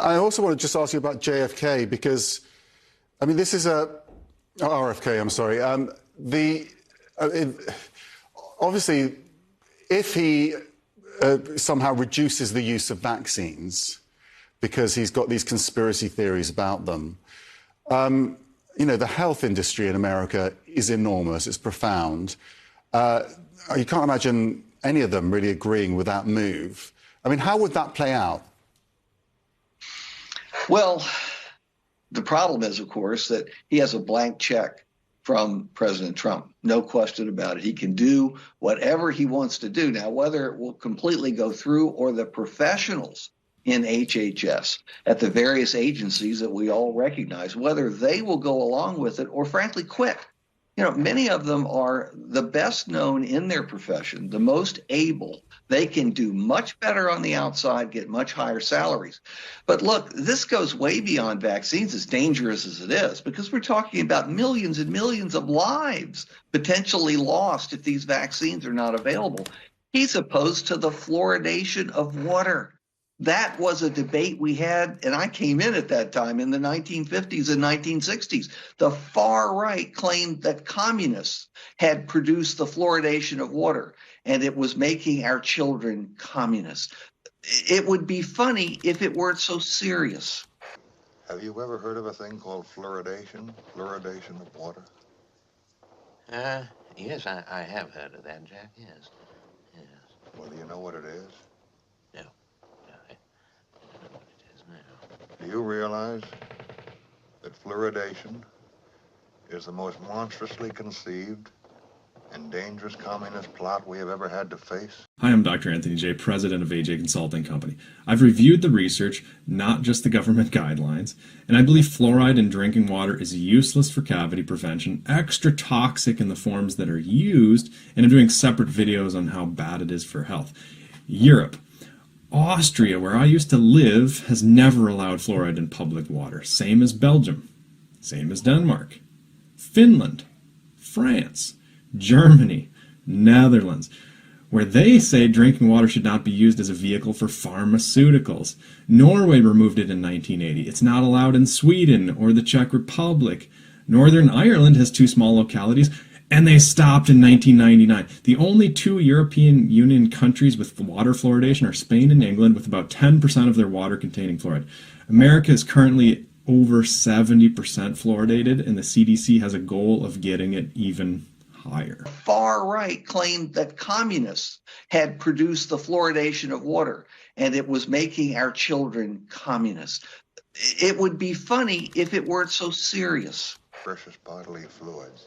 I also want to just ask you about JFK because, I mean, this is RFK, I'm sorry. Obviously, if he somehow reduces the use of vaccines because he's got these conspiracy theories about them, you know, the health industry in America is enormous, it's profound. You can't imagine any of them really agreeing with that move. I mean, how would that play out? Well, the problem is, of course, that he has a blank check from President Trump. No question about it. He can do whatever he wants to do. Now, whether it will completely go through or the professionals in HHS at the various agencies that we all recognize, whether they will go along with it or frankly quit. You know, many of them are the best known in their profession, the most able. They can do much better on the outside, get much higher salaries. But look, this goes way beyond vaccines, as dangerous as it is, because we're talking about millions and millions of lives potentially lost if these vaccines are not available. He's opposed to the fluoridation of water. That was a debate we had, and I came in at that time in the 1950s and 1960s. The far right claimed that communists had produced the fluoridation of water, and it was making our children communists. It would be funny if it weren't so serious. Have you ever heard of a thing called fluoridation? Fluoridation of water? Yes, I have heard of that, Jack, yes. Yes. Well, do you know what it is? No. I don't know what it is now. Do you realize that fluoridation is the most monstrously conceived and dangerous communist plot we have ever had to face? Hi, I'm Dr. Anthony J., president of AJ Consulting Company. I've reviewed the research, not just the government guidelines, and I believe fluoride in drinking water is useless for cavity prevention, extra toxic in the forms that are used, and I'm doing separate videos on how bad it is for health. Europe. Austria, where I used to live, has never allowed fluoride in public water. Same as Belgium. Same as Denmark. Finland. France. Germany. Netherlands, where they say drinking water should not be used as a vehicle for pharmaceuticals. Norway removed it in 1980. It's not allowed in Sweden or the Czech Republic. Northern Ireland has 2 small localities, and they stopped in 1999. The only 2 European Union countries with water fluoridation are Spain and England, with about 10% of their water containing fluoride. America is currently over 70% fluoridated, and the CDC has a goal of getting it even higher. Far right claimed that communists had produced the fluoridation of water, and it was making our children communists. It would be funny if it weren't so serious. Precious bodily fluids.